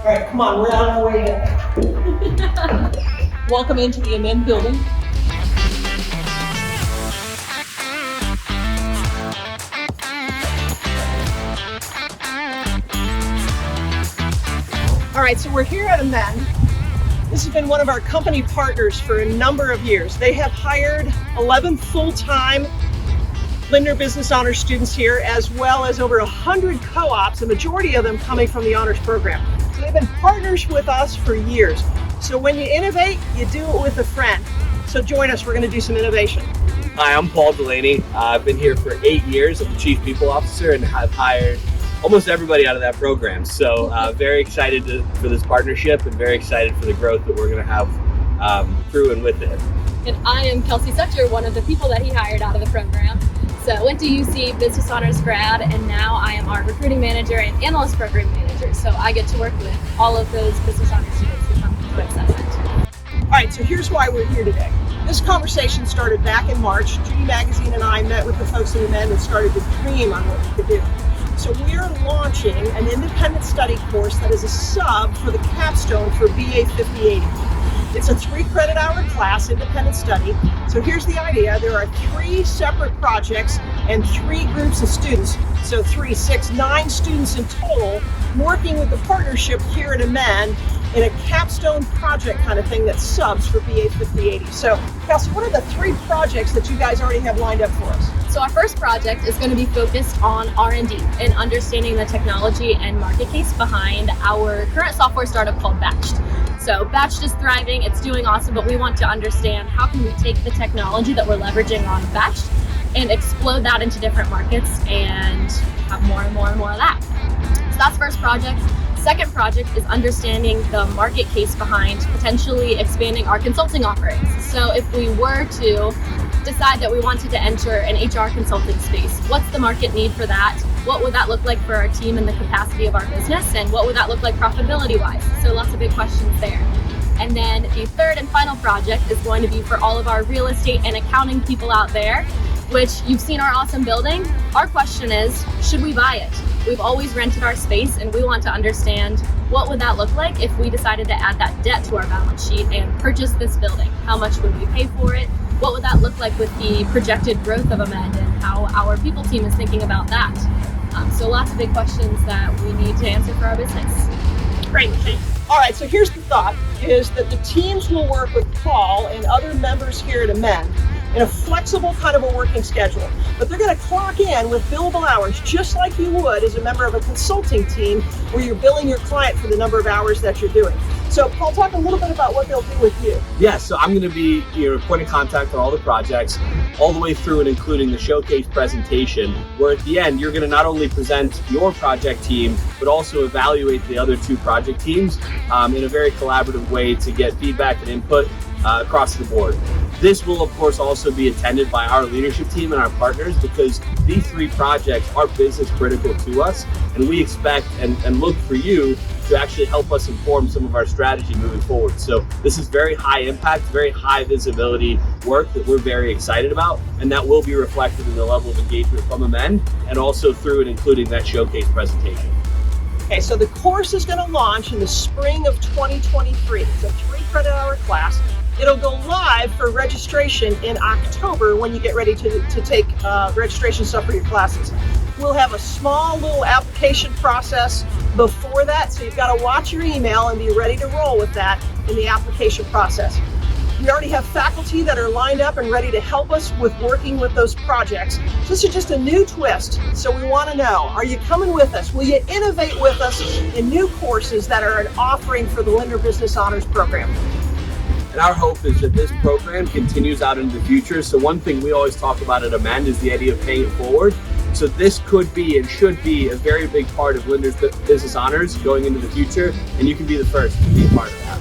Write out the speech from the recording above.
right, come on, we're on our way in. Welcome into the AMEND building. All right, so we're here at AMEND. This has been one of our company partners for a number of years. They have hired 11 full-time Lindner Business Honors students here, as well as over 100 co-ops, the majority of them coming from the honors program. So they've been partners with us for years. So when you innovate, you do it with a friend. So join us, we're gonna do some innovation. Hi, I'm Paul Delaney. I've been here for 8 years. I'm the Chief People Officer and have hired almost everybody out of that program. So very excited for this partnership and very excited for the growth that we're gonna have through and with it. And I am Kelsey Sutter, one of the people that he hired out of the program. So I went to UC Business Honors grad, and now I am our recruiting manager and analyst program manager. So I get to work with all of those Business Honors students who come to assessment. All right, so here's why we're here today. This conversation started back in March. Judy Magazine and I met with the folks at AMEND and started to dream on what we could do. So we're launching an independent study course that is a sub for the Capstone for BA 5080. It's a 3 credit hour class, independent study. So here's the idea. There are 3 separate projects and 3 groups of students. So 3, 6, 9 students in total working with the partnership here at AMEND in a capstone project kind of thing that subs for BA 5080. So Kelsey, what are the 3 projects that you guys already have lined up for us? So our first project is going to be focused on R&D and understanding the technology and market case behind our current software startup called Batched. So Batched is thriving, it's doing awesome, but we want to understand how can we take the technology that we're leveraging on Batched and explode that into different markets and have more and more and more of that. So that's first project. Second project is understanding the market case behind potentially expanding our consulting offerings. So if we were to decide that we wanted to enter an HR consulting space, what's the market need for that? What would that look like for our team and the capacity of our business? And what would that look like profitability-wise? So lots of big questions there. And then the third and final project is going to be for all of our real estate and accounting people out there, which you've seen our awesome building. Our question is, should we buy it? We've always rented our space and we want to understand what would that look like if we decided to add that debt to our balance sheet and purchase this building? How much would we pay for it? What would that look like with the projected growth of AMEND and how our people team is thinking about that? So lots of big questions that we need to answer for our business. Great. All right, so here's the thought, is that the teams will work with Paul and other members here at AMEND in a flexible kind of a working schedule. But they're going to clock in with billable hours just like you would as a member of a consulting team where you're billing your client for the number of hours that you're doing. So Paul, talk a little bit about what they'll do with you. Yeah, so I'm going to be your point of contact on all the projects, all the way through and including the showcase presentation, where at the end, you're going to not only present your project team, but also evaluate the other 2 project teams in a very collaborative way to get feedback and input across the board. This will, of course, also be attended by our leadership team and our partners because these 3 projects are business critical to us, and we expect and look for you to actually help us inform some of our strategy moving forward. So this is very high impact, very high visibility work that we're very excited about, and that will be reflected in the level of engagement from AMEND and also through and including that showcase presentation. Okay, so the course is going to launch in the spring of 2023. It's a 3 credit hour class. It'll go live for registration in October when you get ready to take registration stuff for your classes. We'll have a small little application process before that, so you've got to watch your email and be ready to roll with that in the application process. We already have faculty that are lined up and ready to help us with working with those projects. So this is just a new twist, so we want to know, are you coming with us? Will you innovate with us in new courses that are an offering for the Lindner Business Honors Program? And our hope is that this program continues out into the future. So one thing we always talk about at AMEND is the idea of paying it forward. So this could be and should be a very big part of Lindner's Business Honors going into the future, and you can be the first to be a part of that.